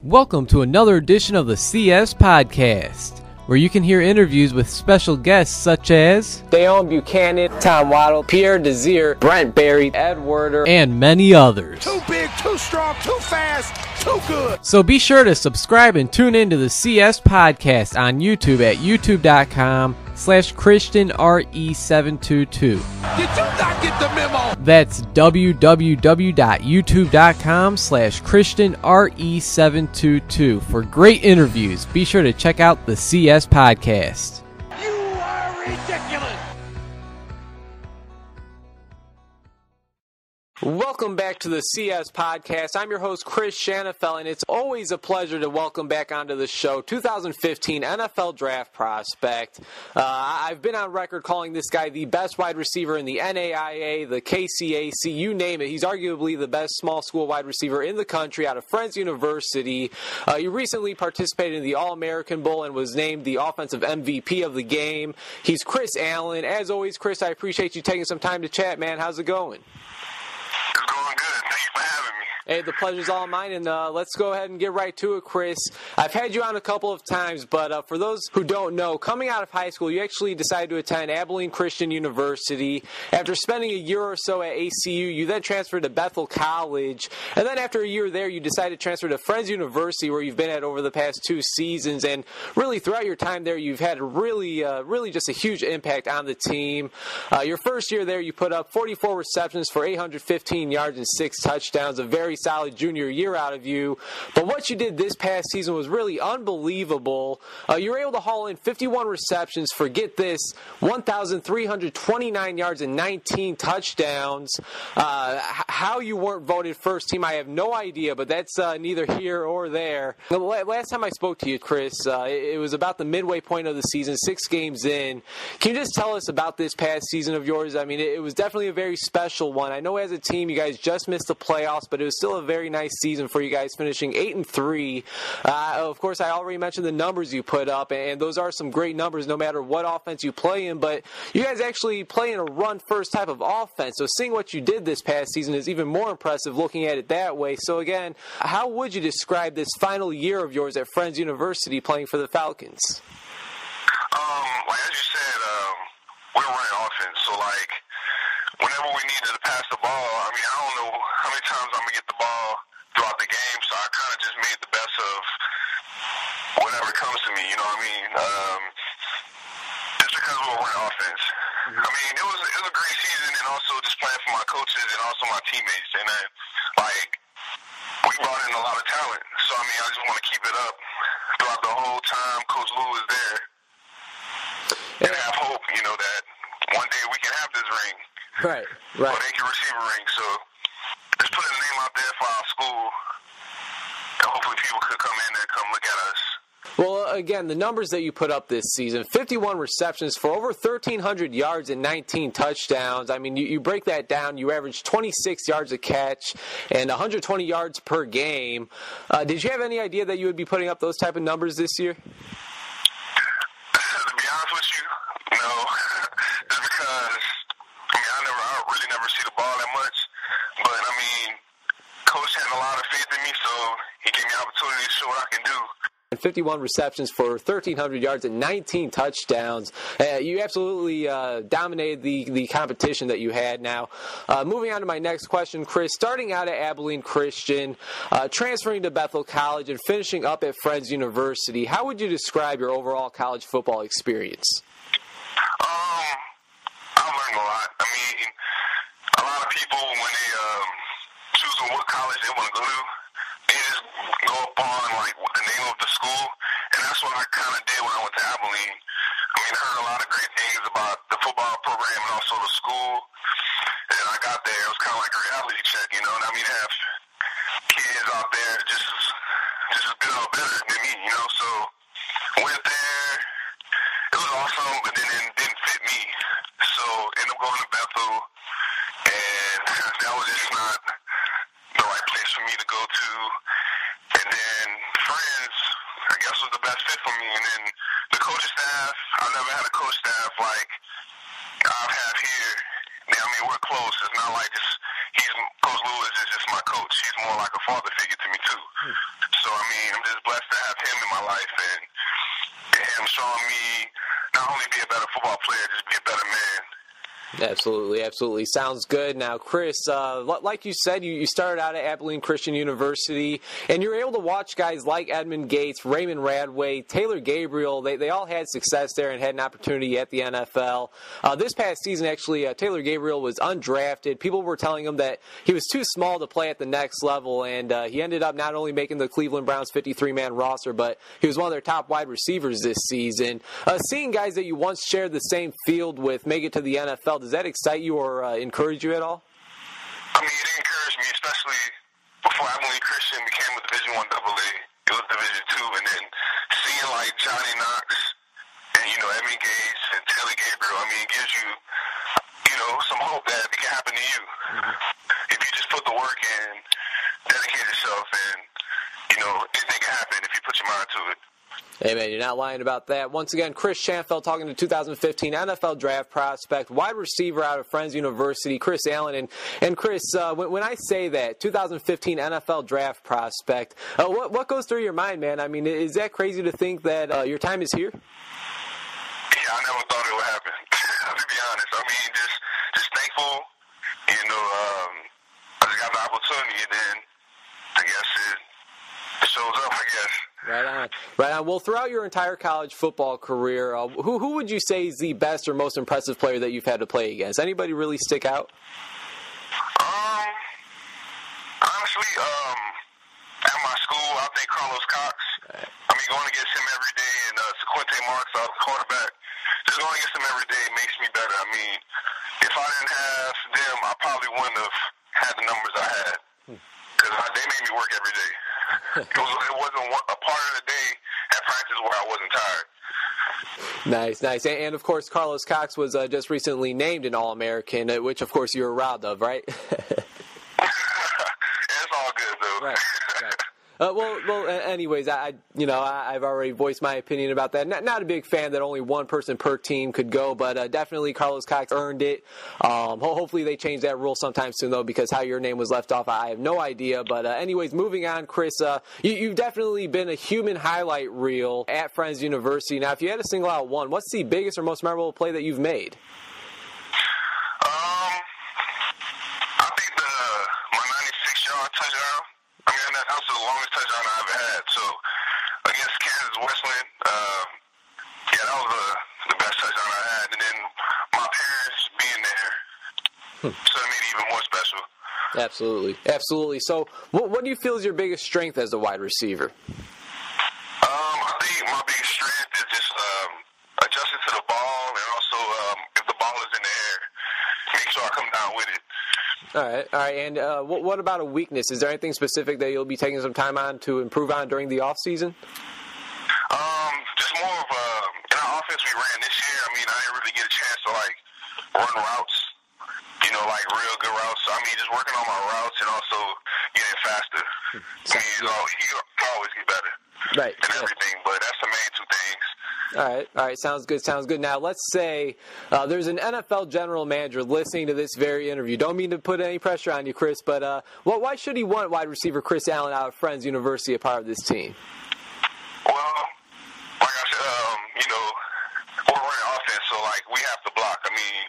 Welcome to another edition of the CS Podcast, where you can hear interviews with special guests such as Dale Buchanan, Tom Waddle, Pierre Desir, Brent Berry, Ed Werder, and many others. Too big, too strong, too fast, too good. So be sure to subscribe and tune in to the CS Podcast on YouTube at youtube.com/ChristianRE722. Did you not get the memo? That's www.youtube.com/ChristianRE722 for great interviews. Be sure to check out the CS Podcast. You are ridiculous. Welcome back to the CS Podcast. I'm your host, Chris Shanafelt, and it's always a pleasure to welcome back onto the show 2015 NFL Draft Prospect. I've been on record calling this guy the best wide receiver in the NAIA, the KCAC, you name it. He's arguably the best small school wide receiver in the country out of Friends University. He recently participated in the All-American Bowl and was named the offensive MVP of the game. He's Chris Allen. As always, Chris, I appreciate you taking some time to chat, man. How's it going? It's going good. Thank you for having me. Hey, the pleasure's all mine, and let's go ahead and get right to it, Chris. I've had you on a couple of times, but for those who don't know, coming out of high school, you actually decided to attend Abilene Christian University. After spending a year or so at ACU, you then transferred to Bethel College, and then after a year there, you decided to transfer to Friends University, where you've been at over the past 2 seasons, and really throughout your time there, you've had really just a huge impact on the team. Your first year there, you put up 44 receptions for 815 yards and 6 touchdowns, a very solid junior year out of you. But what you did this past season was really unbelievable. You were able to haul in 51 receptions for, get this, 1,329 yards and 19 touchdowns. How you weren't voted first team, I have no idea, but that's neither here or there. The last time I spoke to you, Chris, it was about the midway point of the season, 6 games in. Can you just tell us about this past season of yours? I mean, it was definitely a very special one. I know as a team you guys just missed the playoffs, but it was still a very nice season for you guys, finishing 8-3. Of course, I already mentioned the numbers you put up, and those are some great numbers no matter what offense you play in, but you guys actually play in a run-first type of offense, so seeing what you did this past season is even more impressive looking at it that way. So again, how would you describe this final year of yours at Friends University playing for the Falcons? Like as you said, we're running offense, so like whenever we needed to pass the ball, I mean, I don't know how many times I'm going to get the ball throughout the game, so I kind of just made the best of whatever comes to me, you know what I mean? Just because we were running offense. I mean, it was a great season, and also just playing for my coaches and also my teammates, and then, like, we brought in a lot of talent, so I mean, I just want to keep it up throughout the whole time Coach Lou is there, and have hope, you know, that one day we can have this ring. Right. Or they can receive a ring. So just putting a name out there for our school, and hopefully people could come in and come look at us. Well, again, the numbers that you put up this season, 51 receptions for over 1,300 yards and 19 touchdowns. I mean, you break that down, you average 26 yards a catch and 120 yards per game. Did you have any idea that you would be putting up those type of numbers this year? To be honest with you, no. Just because, I mean, I really never see the ball that much. But, I mean, Coach had a lot of faith in me, so he gave me an opportunity to show what I can do. 51 receptions for 1,300 yards and 19 touchdowns. You absolutely dominated the competition that you had. Now, moving on to my next question, Chris, starting out at Abilene Christian, transferring to Bethel College, and finishing up at Friends University, how would you describe your overall college football experience? I learned a lot. I mean, a lot of people, when they choose what college they want to go to, they just go upon, like, the name of the school, and that's what I kind of did when I went to Abilene. I mean, I heard a lot of great things about the football program and also the school, and I got there, it was kind of like a reality check, you know, and I mean, have kids out there just as good or better than me, you know, so went there, it was awesome, but then it didn't fit me, so ended up going to Bethel, and that was just not the right place for me to go to. And then Friends, I guess, was the best fit for me. And then the coaching staff, I've never had a coach staff like I've had here. I mean, we're close. It's not like Coach Lewis is just my coach. He's more like a father figure to me, too. So, I mean, I'm just blessed to have him in my life and him showing me not only be a better football player, just be a better man. Absolutely, absolutely. Sounds good. Now, Chris, like you said, you started out at Abilene Christian University, and you were able to watch guys like Edmund Gates, Raymond Radway, Taylor Gabriel. They all had success there and had an opportunity at the NFL. This past season, actually, Taylor Gabriel was undrafted. People were telling him that he was too small to play at the next level, and he ended up not only making the Cleveland Browns 53-man roster, but he was one of their top wide receivers this season. Seeing guys that you once shared the same field with make it to the NFL, does that excite you or encourage you at all? I mean, it encouraged me, especially before Abilene Christian became a Division I AA. It was Division II, and then seeing like Johnny Knox and Edmund Gates and Taylor Gabriel. I mean, it gives you some hope that it can happen to you if you just put the work in, dedicate yourself, and anything can happen if you put your mind to it. Hey, man, you're not lying about that. Once again, Chris Shanafelt talking to 2015 NFL draft prospect, wide receiver out of Friends University, Chris Allen. And Chris, when I say that, 2015 NFL draft prospect, what goes through your mind, man? I mean, is that crazy to think that your time is here? Yeah, I never thought it would happen, to be honest. I mean, just thankful, I just got the opportunity, and then I guess it shows up, I guess. Right on. Right on. Well, throughout your entire college football career, who would you say is the best or most impressive player that you've had to play against? Anybody really stick out? Honestly, at my school, I think Carlos Cox. Right. I mean, going against him every day, and Sequente Marks, the quarterback, just going against him every day makes me better. I mean, if I didn't have them, I probably wouldn't have had the numbers I had. Because they made me work every day. It wasn't a part of the day at practice where I wasn't tired. Nice. And of course, Carlos Cox was just recently named an All-American, which of course you were proud of, right? It's all good, though. Right. Well. Anyways, I've already voiced my opinion about that. Not a big fan that only one person per team could go, but definitely Carlos Cox earned it. Hopefully they change that rule sometime soon, though, because how your name was left off, I have no idea. But anyways, moving on, Chris, you've definitely been a human highlight reel at Friends University. Now, if you had to single out one, what's the biggest or most memorable play that you've made? I think my 96-yard touchdown. I mean, that was the longest touchdown I ever had. So, against Kansas Westland, that was the best touchdown I had. And then my parents being there, so it made it even more special. Absolutely. So, what do you feel is your biggest strength as a wide receiver? I think my biggest strength is just adjusting to the ball, and also if the ball is in the air, make sure I come down with it. All right. And what about a weakness? Is there anything specific that you'll be taking some time on to improve on during the off season? Just more of in our offense we ran this year. I mean, I didn't really get a chance to run routes, like real good routes. So, I mean, just working on my routes and also getting faster. I mean, he can always get better. Right. And everything, but that's the main two things. All right. Sounds good. Now, let's say there's an NFL general manager listening to this very interview. Don't mean to put any pressure on you, Chris, but why should he want wide receiver Chris Allen out of Friends University a part of this team? Well, like I said, we're running offense, so we have to block. I mean,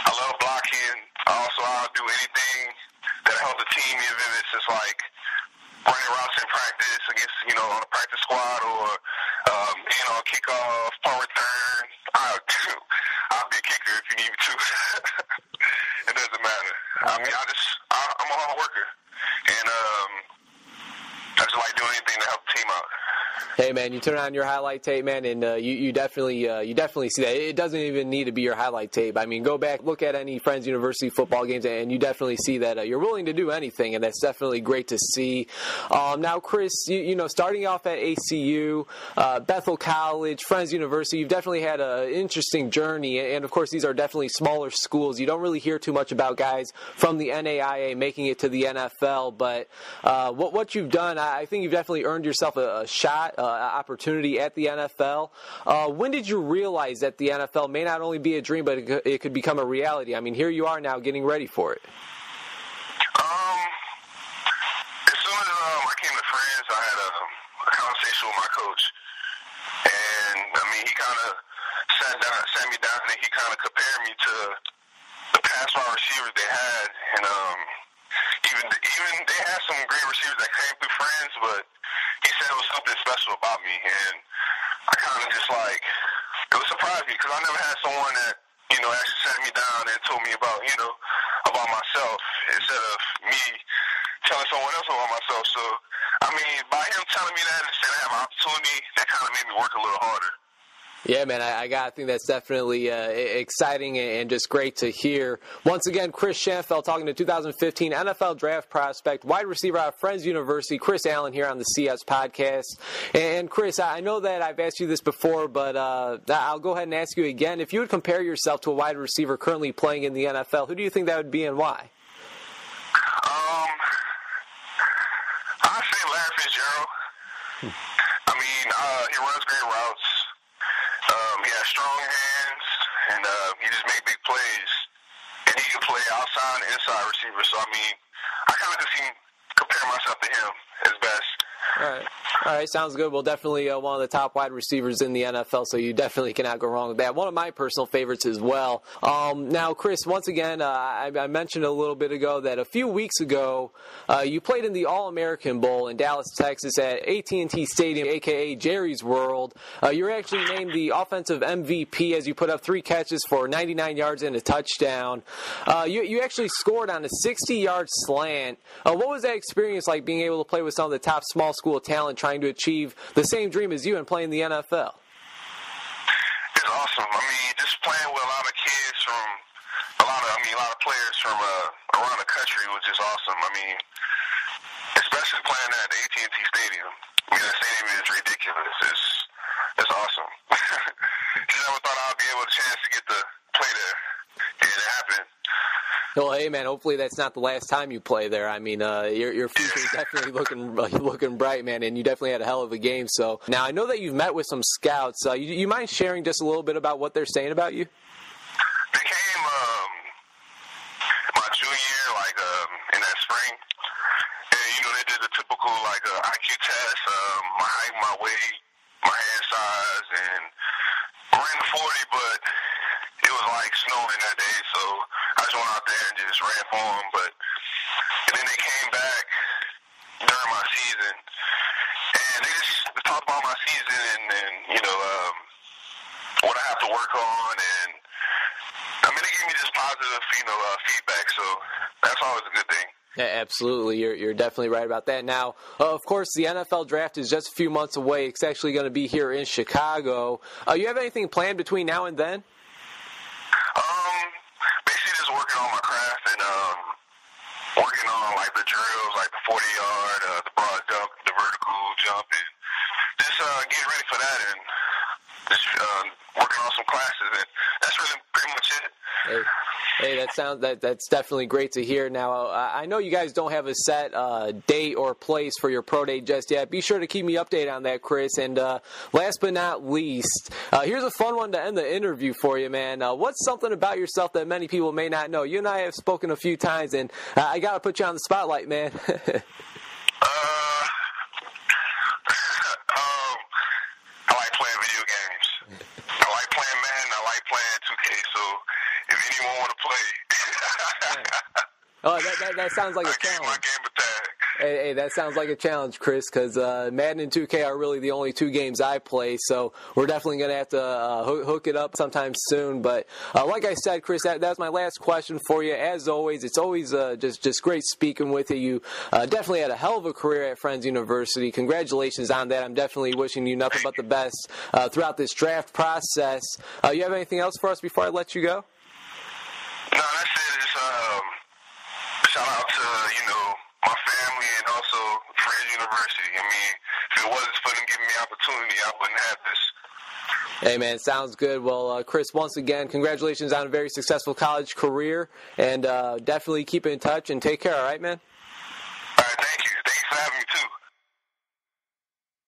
I love blocking. I'll do anything that helps the team, even if it's just running routes in practice against, on a practice squad or, kickoff, punt return. I'll be a kicker if you need me to. It doesn't matter. I mean, I'm a hard worker. And I just like doing anything to help the team out. Hey, man, you turn on your highlight tape, man, and you definitely see that. It doesn't even need to be your highlight tape. I mean, go back, look at any Friends University football games, and you definitely see that you're willing to do anything, and that's definitely great to see. Now, Chris, starting off at ACU, Bethel College, Friends University, you've definitely had an interesting journey, and of course, these are definitely smaller schools. You don't really hear too much about guys from the NAIA making it to the NFL, but what you've done, I think you've definitely earned yourself a shot, opportunity at the NFL. When did you realize that the NFL may not only be a dream, but it could become a reality? I mean, here you are now getting ready for it. As soon as I came to Friends, I had a conversation with my coach. And, I mean, he kind of sat me down, and he kind of compared me to the pass wide receivers they had. And even they had some great receivers that came through friends, but he said it was something special about me. And I kind of just like, it was surprising me because I never had someone that, you know, actually sat me down and told me about, you know, about myself instead of me telling someone else about myself. So, I mean, by him telling me that instead of having an opportunity, that kind of made me work a little harder. Yeah, man, I think that's definitely exciting and just great to hear. Once again, Chris Shanafelt talking to 2015 NFL Draft Prospect, wide receiver out of Friends University, Chris Allen here on the CS Podcast. And Chris, I know that I've asked you this before, but I'll go ahead and ask you again. If you would compare yourself to a wide receiver currently playing in the NFL, who do you think that would be and why? I'd say Larry Fitzgerald. I mean, he runs great routes. He has strong hands, and he just makes big plays. And he can play outside and inside receiver. So, I mean, I kind of just compare myself to him as best. All right, sounds good. Well, definitely one of the top wide receivers in the NFL, so you definitely cannot go wrong with that. One of my personal favorites as well. Now, Chris, once again, I mentioned a little bit ago that a few weeks ago you played in the All-American Bowl in Dallas, Texas at AT&T Stadium, a.k.a. Jerry's World. You were actually named the offensive MVP as you put up 3 catches for 99 yards and a touchdown. You actually scored on a 60-yard slant. What was that experience like being able to play with some of the top small school talent trying to achieve the same dream as you and play in the NFL? It's awesome. I mean, just playing with a lot of kids from a lot of players from around the country was just awesome. I mean, especially playing at the AT&T Stadium. I mean, the stadium is ridiculous. It's awesome. Just never thought I'd be able to chance to get to play there. And it happened. Well, hey, man, hopefully that's not the last time you play there. I mean, your future's definitely looking bright, man, and you definitely had a hell of a game. So now I know that you've met with some scouts. You mind sharing just a little bit about what they're saying about you? They came my junior year, like in that spring. And, you know, they did the typical, like, IQ test, my height, my weight, my hand size, and I ran the 40, but it was like snowing that day, so I just went out there and just ran for them. And then they came back during my season, and they just talked about my season and you know, what I have to work on, and I mean, they gave me just positive, you know, feedback, so that's always a good thing. Yeah, absolutely. You're definitely right about that. Now, of course, the NFL draft is just a few months away. It's actually going to be here in Chicago. You have anything planned between now and then? Basically just working on my craft and working on like the drills, like the 40-yard, the broad jump, the vertical jump, and just getting ready for that and just working on some classes, and that's really pretty much it. Hey, that's definitely great to hear. Now, I know you guys don't have a set date or place for your pro day just yet. Be sure to keep me updated on that, Chris. And last but not least, here's a fun one to end the interview for you, man. What's something about yourself that many people may not know? You and I have spoken a few times, and I got to put you on the spotlight, man. I like playing video games. I like playing Madden. I like playing 2K. So if anyone want to play, oh, that sounds like a challenge. My game attack. Hey, that sounds like a challenge, Chris, because Madden and 2K are really the only 2 games I play, so we're definitely going to have to hook it up sometime soon. But like I said, Chris, that's my last question for you. As always, it's always just great speaking with you. You definitely had a hell of a career at Friends University. Congratulations on that. I'm definitely wishing you nothing but the best throughout this draft process. You have anything else for us before I let you go? No, that's it. Just shout out to, you know, my family and also Friends University. I mean, if it wasn't for them giving me opportunity, I wouldn't have this. Hey, man, sounds good. Well, Chris, once again, congratulations on a very successful college career, and definitely keep in touch and take care, all right, man? All right, thank you. Thanks for having me, too.